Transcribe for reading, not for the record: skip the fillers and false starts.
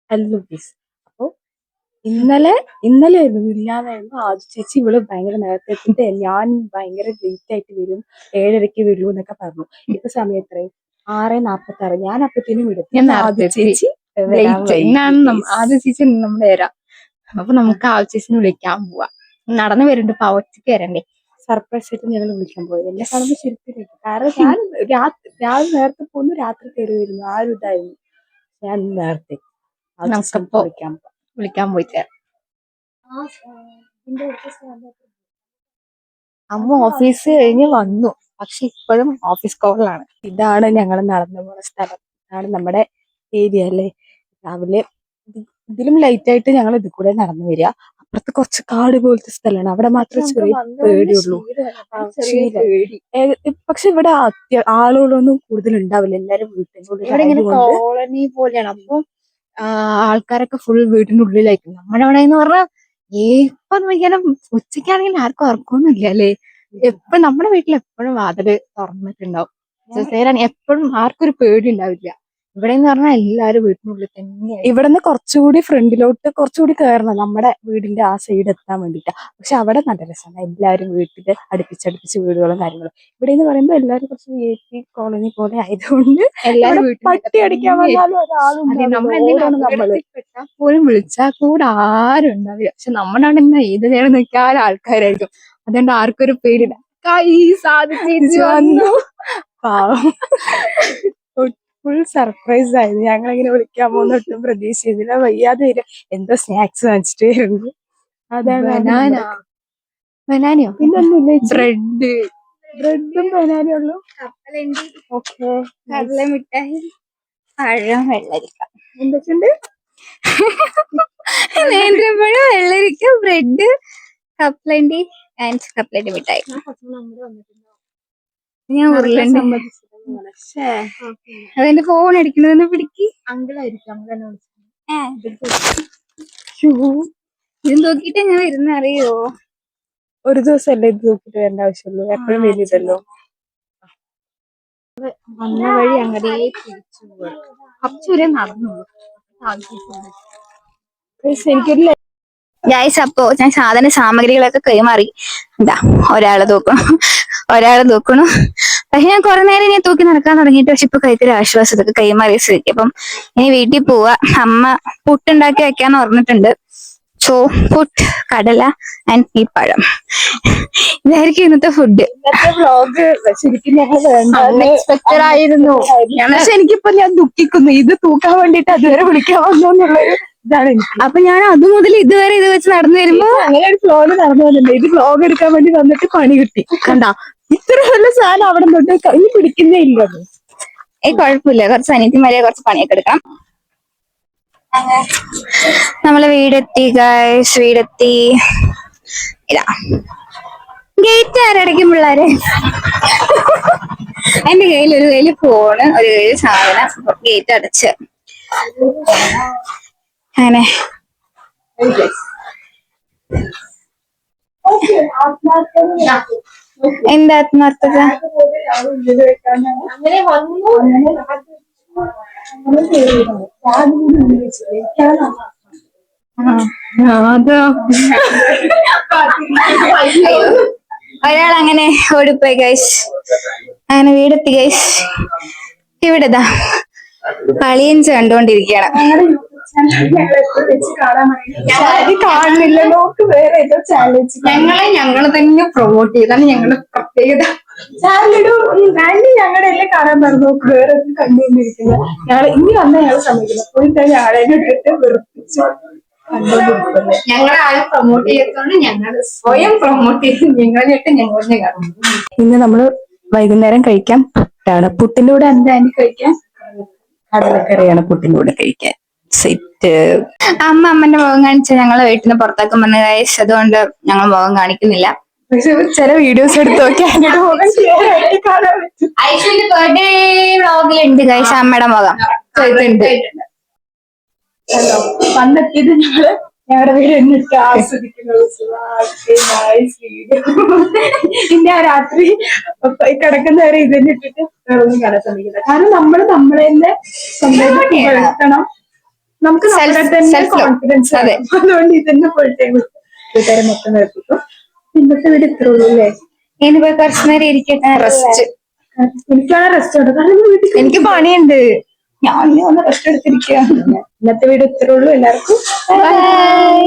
Hello guys. അപ്പൊ ഇന്നലെ ഇന്നലെയായിരുന്നു ഇല്ലാതായിരുന്നു ആദ്യ ചേച്ചി ഇവള് ഭയങ്കര നേരത്തെ എത്തിയിട്ട് ഞാൻ ഭയങ്കര ലേറ്റ് ആയിട്ട് വരും, 7:30 വരൂ എന്നൊക്കെ പറഞ്ഞു. ഇപ്പൊ സമയം എത്രയും 6:46. ഞാൻ അപ്പത്തേനും വിടും. ആദ്യ ചേച്ചി വരാൻ ആദ്യ ചേച്ചി നമ്മുടെ വരാം. അപ്പൊ നമുക്ക് ആദ്യ ചേച്ചിനെ വിളിക്കാൻ പോവാ. നടന്നു വരുന്നുണ്ട്, പവച്ചക്ക് വരണ്ടേ. സർപ്രൈസ് ആയിട്ട് ഞങ്ങൾ വിളിക്കാൻ പോയത്. എന്നെ കാണുമ്പോൾ ശരിക്കും കാരണം ഞാൻ രാവിലെ നേരത്തെ പോകുന്നു, രാത്രി കയറി വരുന്നു. ആ ഒരു ഇതായിരുന്നു. ഞാൻ നേരത്തെ നമുക്കപ്പോ വിളിക്കാൻ പോയിട്ട് അമ്മ ഓഫീസ് കഴിഞ്ഞ് വന്നു, പക്ഷെ ഇപ്പോഴും ഓഫീസ് കോളിലാണ്. ഇതാണ് ഞങ്ങൾ നടന്നു പോണ സ്ഥലം. ഇതാണ് നമ്മുടെ ഏരിയ അല്ലേ. രാവിലെ ഇതിലും ലൈറ്റ് ആയിട്ട് ഞങ്ങൾ ഇതിൽ കൂടെ നടന്നു വരിക. അപ്പുറത്ത് കുറച്ച് കാട് പോലത്തെ സ്ഥലമാണ്, അവിടെ മാത്രമേ ചെറിയ പേടിയുള്ളൂ. പക്ഷെ ഇവിടെ ആളുകളൊന്നും കൂടുതൽ ഉണ്ടാവില്ല, എല്ലാരും വീട്ടിനുള്ളിൽ കോളനി പോലെയാണ്. അപ്പൊ ആൾക്കാരൊക്കെ ഫുൾ വീടിനുള്ളിലായിരിക്കും. നമ്മുടെ അവിടെ എന്ന് പറഞ്ഞാൽ എപ്പം നോക്കിയാലും ഉച്ചയ്ക്കാണെങ്കിൽ ആർക്കും ഉറക്കമൊന്നുമില്ല അല്ലേ. എപ്പോഴും നമ്മുടെ വീട്ടിൽ എപ്പോഴും വാതില് തുറന്നിട്ടുണ്ടാവും. എപ്പോഴും ആർക്കും ഒരു പേടി ഉണ്ടാവില്ല. ഇവിടെ എന്ന് പറഞ്ഞാൽ എല്ലാരും വീട്ടിനുള്ളിൽ തന്നെയാണ്. ഇവിടുന്ന് കുറച്ചുകൂടി ഫ്രണ്ടിലോട്ട് കുറച്ചുകൂടി കയറണം നമ്മുടെ വീടിന്റെ ആ സൈഡ് എത്താൻ വേണ്ടിട്ടാ. പക്ഷെ അവിടെ നല്ല രസമാണ്, എല്ലാവരും വീട്ടില് അടുപ്പിച്ചടുപ്പിച്ച് വീടുകളും കാര്യങ്ങളും. ഇവിടെ എന്ന് പറയുമ്പോൾ എല്ലാവരും കുറച്ച് VIP കോളനി പോലെ ആയതുകൊണ്ട് എല്ലാരും പട്ടി അടിക്കാൻ വന്നാലും പോലും വിളിച്ചാൽ കൂടെ ആരും ഉണ്ടാവില്ല. പക്ഷെ നമ്മുടെ അവിടെ നിന്ന് ഏത് നേരം നോക്കിയാലും ആൾക്കാരായിരിക്കും. അതുകൊണ്ട് ആർക്കൊരു പേടിയില്ല. കൈ സാധിച്ചു വന്നു. പാവം, ഫുൾ സർപ്രൈസ് ആയിരുന്നു. ഞങ്ങളിങ്ങനെ വിളിക്കാൻ പോകുന്ന ഒട്ടും പ്രതീക്ഷ ചെയ്തില്ല. വയ്യാതെ വരും, എന്തോ സ്നാക്സ് വാങ്ങിച്ചിട്ട് വരുന്നു. അതാണ് ബനാനയോ പിന്നൊന്നുമില്ല. ബ്രെഡും ബനാനയും ഉള്ളൂ. ഓക്കെ, കടല മിഠായി, പഴം, വെള്ളരിക്ക. എന്തൊക്കെയുണ്ട്? നേന്ത്രപ്പഴം, വെള്ളരിക്ക, ബ്രെഡ്, കപ്പലണ്ടി ആൻഡ് കപ്പലണ്ടി മിഠായി. ഞാൻ ഉരുളണ്ട്. അതെന്റെ ഫോൺ അടിക്കണതെന്ന് പിടിക്ക്. അങ്കിളായിരിക്കും. ഇത് നോക്കിട്ട് ഞാൻ വരുന്ന അറിയോ? ഒരു ദിവസം അല്ലേ ഇത് നോക്കിട്ട് വരേണ്ട ആവശ്യമുള്ളൂ, എപ്പോഴും വരില്ലല്ലോ. വന്ന വഴി അങ്ങനെ തിരിച്ചു പോവാ. കുറച്ചുവരെ നടന്നു. എനിക്കൊരു ഗൈസ്, അപ്പോ ഞാൻ സാധന സാമഗ്രികളൊക്കെ കൈമാറി. എന്താ ഒരാള് തൂക്കണു. പക്ഷെ ഞാൻ കുറെ നേരം ഞാൻ തൂക്കി നടക്കാൻ തുടങ്ങിയിട്ട്, പക്ഷെ ഇപ്പൊ കൈക്കൊരു ആശ്വാസം ഇതൊക്കെ കൈമാറിയ സ്ഥിതിക്ക്. അപ്പം ഇനി വീട്ടിൽ പോവാ. അമ്മ പുട്ടുണ്ടാക്കി വെക്കാന്ന് പറഞ്ഞിട്ടുണ്ട്. സോ പുട്ട്, കടല ആൻഡ് ഈ പഴം, ഇതായിരിക്കും ഇന്നത്തെ ഫുഡ്. വ്ലോഗ് ശരിക്കും അൺഎക്സ്പെക്ടഡ് ആയിരുന്നു. പക്ഷെ എനിക്കിപ്പോ ഞാൻ ദുഃഖിക്കുന്നു, ഇത് തൂക്കാൻ വേണ്ടിട്ട് അതുവരെ വിളിക്കാൻ വന്നു എന്നുള്ളൊരു ഇതാണ് എനിക്ക്. അപ്പൊ ഞാൻ അതുമുതൽ ഇതുവരെ ഇത് വെച്ച് നടന്നു വരുമ്പോ അങ്ങനെ ഒരു ഫ്ലോയിൽ നടന്നു വന്നിട്ടുണ്ട്. ഇത് വ്ലോഗ് എടുക്കാൻ വേണ്ടി വന്നിട്ട് പണി കിട്ടി. കണ്ടാ, ഇത്ര നല്ല സാധനം അവിടെ തൊട്ട് ഇനി പിടിക്കുന്നേ ഇല്ല. കുഴപ്പമില്ല, കുറച്ച് അനിയത്തിമാരെ കുറച്ച് പണിയൊക്കെ എടുക്കാം. നമ്മള് വീടെത്തി ഗൈസ്, വീടെത്തി. ഇതാ ഗേറ്റ് ആരടയ്ക്കും പിള്ളേരെ. എന്റെ കയ്യിൽ ഒരു കയ്യില് ഫോണ്, ഒരു കയ്യില് സാധനം. ഗേറ്റ് അടച്ച് അങ്ങനെ. എന്താ ആത്മാർത്ഥത? ഒരാൾ അങ്ങനെ ഓടിപ്പോയി ഗൈസ്. അങ്ങനെ വീടെത്തി ഗൈസ്. ഇവിടെതാ കളിയഞ്ച് കണ്ടോണ്ടിരിക്കുകയാണ്. ഞങ്ങള് തന്നെ പ്രൊമോട്ട് ചെയ്താണ് ഞങ്ങളുടെ പ്രത്യേകത. ഞങ്ങളുടെ എല്ലാം കാണാൻ പറഞ്ഞു, വേറെ കണ്ടുകൊണ്ടിരിക്കുന്നത്. ഞങ്ങൾ ഇനി വന്ന ഞങ്ങൾ ശ്രമിക്കുന്നത് പോയിട്ട് ഞങ്ങളെ ഇട്ടിട്ട് വെറുപ്പിച്ച് കണ്ടുകൊണ്ടിരിക്കുന്നത്. ഞങ്ങളെ ആരും പ്രൊമോട്ട് ചെയ്തോണ്ട് ഞങ്ങൾ സ്വയം പ്രൊമോട്ട് ചെയ്ത് ഞങ്ങളിട്ട് ഞങ്ങളെ കാണും. ഇന്ന് നമ്മള് വൈകുന്നേരം കഴിക്കാൻ പുട്ടാണ്. പുട്ടിന്റെ കൂടെ എന്താ കഴിക്കാൻ? കടലക്കറിയാണ് പുട്ടിന്റെ കൂടെ കഴിക്കാൻ. സെറ്റ്. അമ്മന്റെ മുഖം കാണിച്ച ഞങ്ങളെ വീട്ടിൽ നിന്ന് പുറത്താക്കാൻ പറഞ്ഞ ഗൈസ്, അതുകൊണ്ട് ഞങ്ങൾ മുഖം കാണിക്കുന്നില്ല. പക്ഷെ ചില വീഡിയോസ് എടുത്ത് നോക്കിയാൽ ഐശ്വര്യ ബർത്ത്ഡേ വ്ളോഗിലുണ്ട് ഗൈസ് അമ്മയുടെ മുഖം. വന്നെത്തിയത് ഞങ്ങളുടെ വീട് എന്നിട്ട് ആസ്വദിക്കുന്നു. പിന്നെ ആ രാത്രി കിടക്കുന്നവരെ ഇതന്നെ ഇട്ടിട്ട് വേറൊന്നും കാണാൻ ശ്രമിക്കുന്നത്. കാരണം നമ്മള് നമ്മളെ തന്നെ സ്വന്തമായിട്ട് പുകഴ്ത്തണം. നമുക്ക് നമ്മുടെ തന്നെ self love. കോൺഫിഡൻസ് അതെ. അതുകൊണ്ട് ഇതന്നെ ഫുൾ ടൈം വീട്ടുകാരെ മൊത്തം നിർത്തിക്കും. ഇന്നത്തെ വീട് ഇത്രേ ഉള്ളൂ അല്ലേ? ഇനി പോയി കുറച്ചു നേരം ഇരിക്കട്ടെ. റെസ്റ്റ്. എനിക്കാണ് റെസ്റ്റ് ഉണ്ട്, കാരണം വീട്ടിൽ എനിക്ക് പണിയുണ്ട്, ഞാൻ ഇനി ഒന്ന് റെസ്റ്റ് എടുത്തിരിക്കുക. ഇന്നത്തെ വീട് ഇത്രേ ഉള്ളൂ. എല്ലാവർക്കും ബൈ.